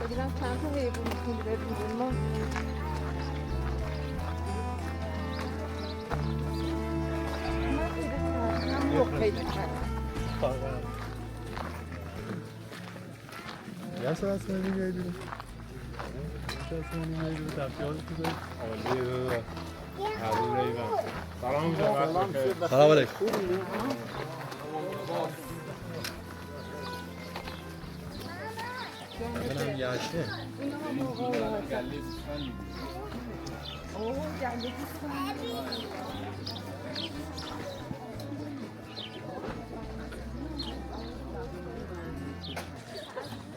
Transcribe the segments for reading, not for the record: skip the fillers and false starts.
ببینم چند تا حیوان میتونی ببینیم ما. هم مرغ پیدا کردم. یا سلام میگیریم. سلام علیکم. منم یاشه. اوه گله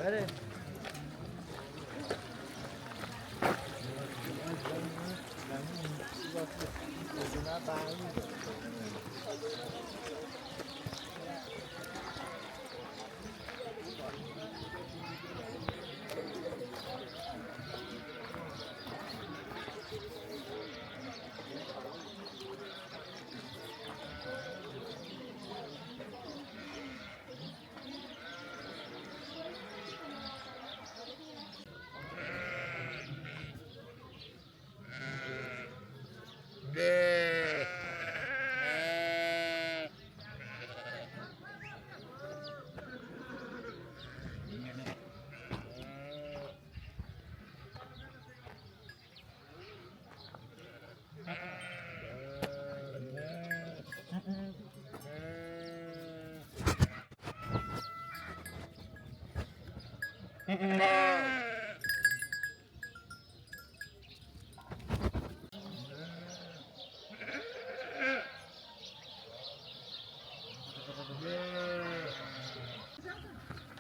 بله.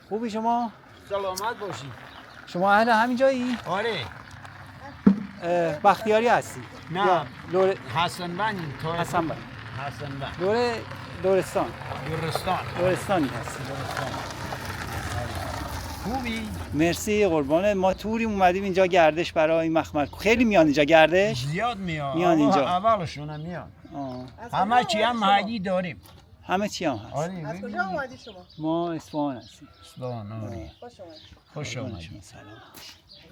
خوبی شما؟ سلامت باشی. شما اهل همین جایی؟ آره. بختیاری هستی؟ نه. حسن بند. حسن بند. لورستان. لورستانی هستی. خوبی؟ مرسی قربانه. ما توری اومدیم اینجا گردش برای مخملکوه. خیلی میان اینجا گردش؟ زیاد میان اینجا. اولشون هم میان. همه چی هم محلی داریم. همه چی هم هست. آره. از کجا اومدی شما؟ ما اصفهان هستیم. اصفهان آره. خوش اومدید.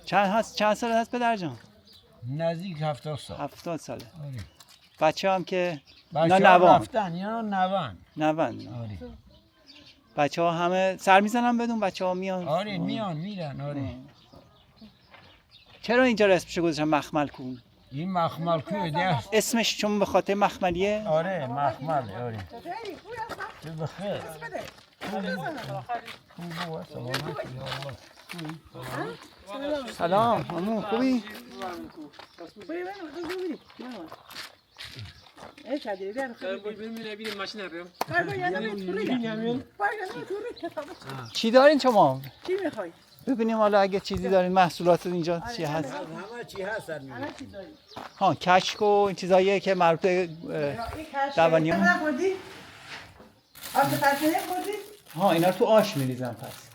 چند سال هست پدر جان؟ نزدیک 70 سال. 70 ساله. آره. بچه هم که نوان رفتن یا نوان. آره. بچه ها همه سر میزنن بدون بچه ها میان؟ آره میرن آره. چرا اینجا اسمشو گذاشتن مخملکوه؟ این مخملکوه ده. اسمش چون به خاطر مخملیه؟ آره مخمل آره. چه بخیر. سلام عمو خوبی؟ چی دارین شما؟ چی میخوای؟ ببینیم حالا اگه چیزی دارین محصولات اینجا چی هست؟ همه چی هست. ها کشک و این چیزاییه که مربوط به دوانیان. آش فرقینه خوردی؟ ها اینا رو تو آش میریزن پس.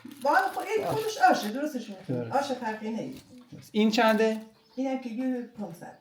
این خودش آشه درستش میکنه. آش فرقینه ای. این چنده؟ این هم که 500.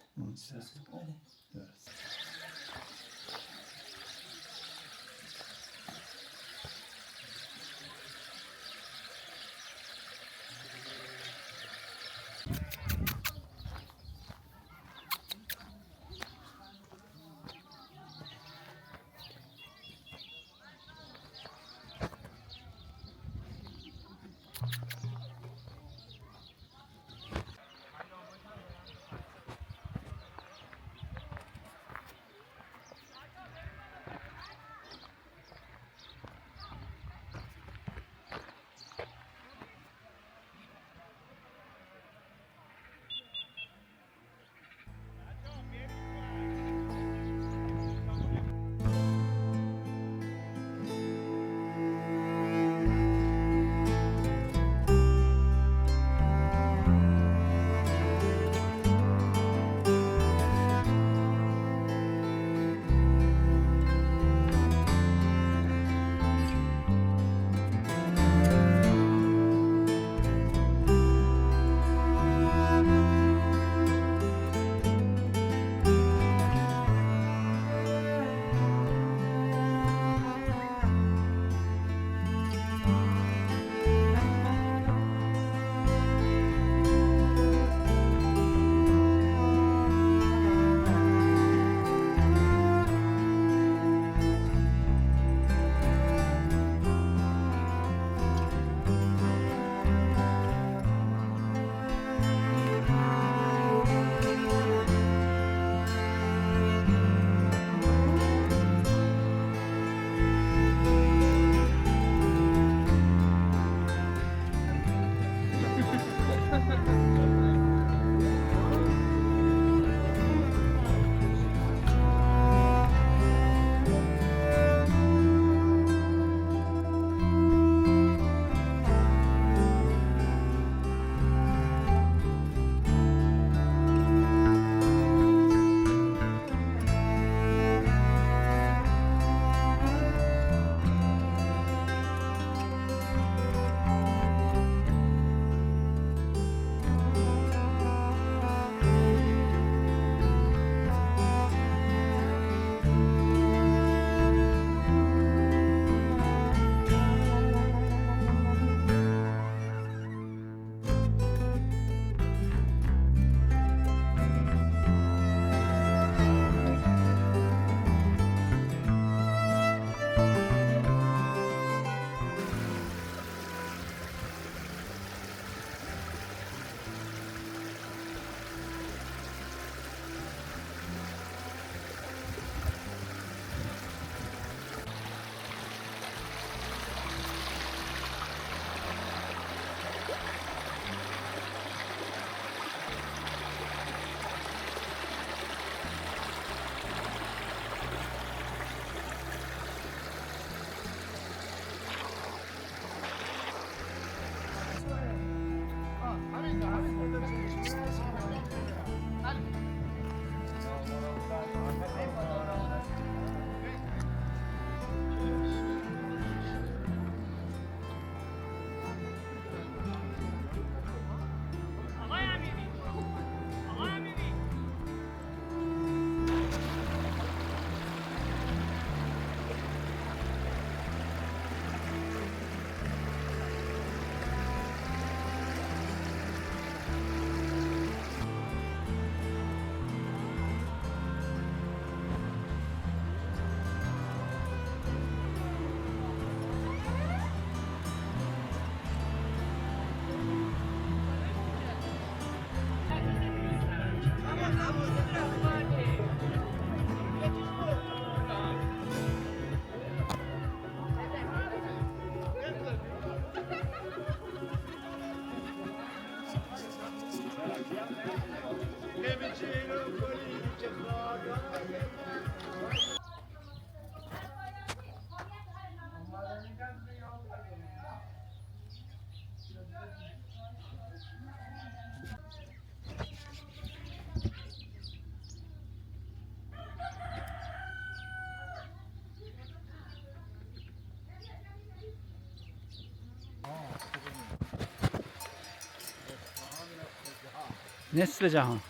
نصف جهان.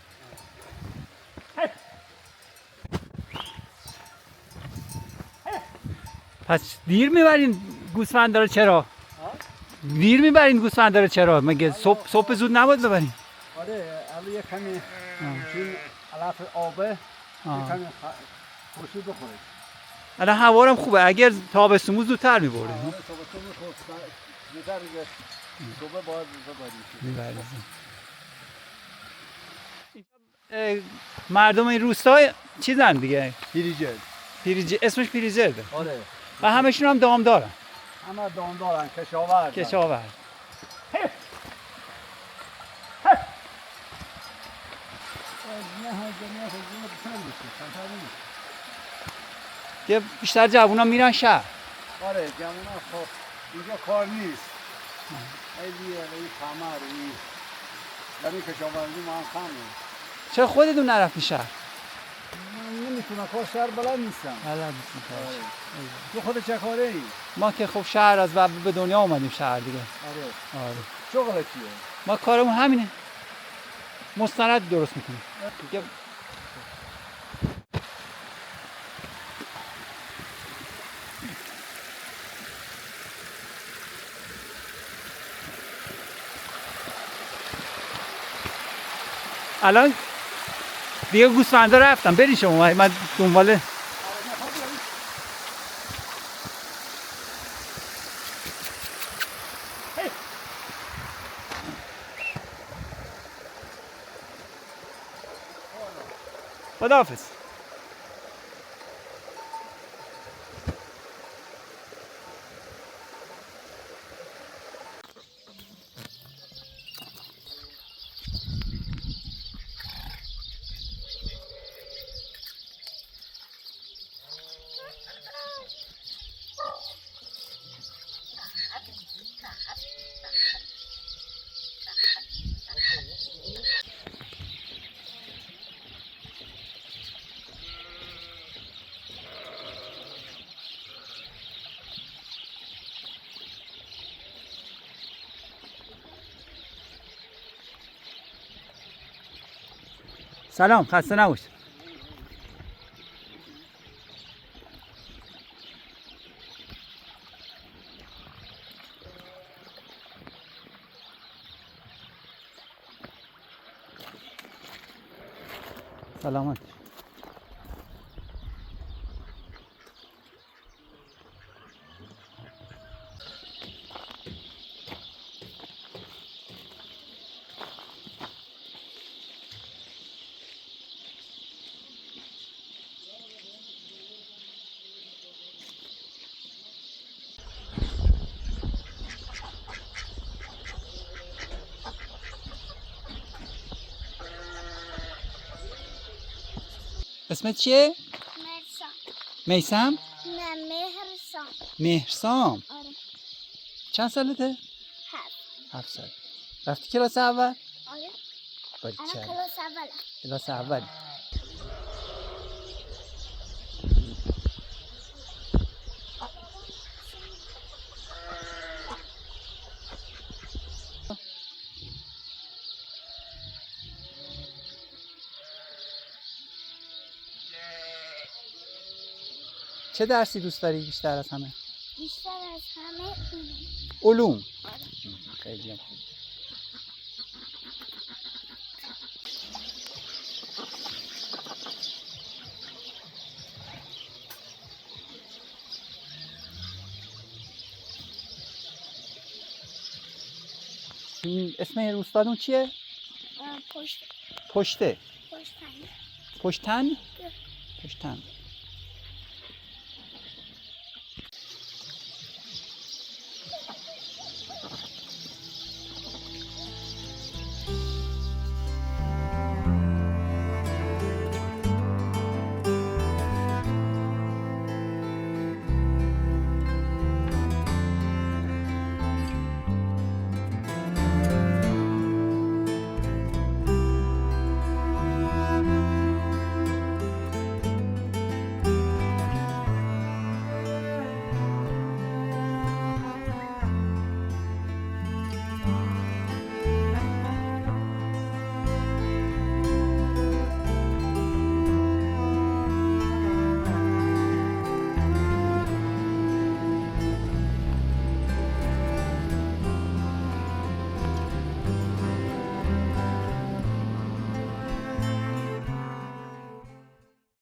پس دیر میبرین گوسفندا رو چرا؟ دیر میبرین گوسفندا رو چرا؟ مگه صبح زود نباید ببرین؟ آره الان یه کمی چون علف آبه یه کمی خوشی بخوره. الان هوا هم خوبه، اگر تابستون زودتر میبردین. آره تابستون خوب زودتر دیگه صبح باید ببریم. مردم این روستا چیزن دیگه؟ پیرجد. اسمش پیرجده. آره و همشون هم دام دارن. همه دام دارن کشاورز. دیگه بیشتر جوونا میرن شهر. آره جوونا خب اینجا کار نیست. خیلی کمر این برای کشاورزی ما هم کمه. چرا خودتون نرفتی شهر؟ من نمیتونم کار شهر بلد نیستم. تو خودت چه کاره ای؟ ما که خب شهر از باب به دنیا اومدیم شهر دیگه. آره. شغلت چیه؟ ما کارمون همینه. مستند درست میکنیم. دیگه الان دیگه گوسفندا رفتم، برین شما، من دنبال خداحافظ. سلام، خسته نباش. سلامت. اسمت چیه؟ میسم؟ نه مهرسام. مهرسام. آره. چند سالته؟ 7 سال. رفتی کلاس اول؟ آره. باریکلا. کلاس اول. کلاس اول. چه درسی دوست داری بیشتر از همه؟ بیشتر از همه علوم. خیلی خوب. اسم روستادون چیه؟ پشت. پشته. پشتن. پشتن؟ ده. پشتن.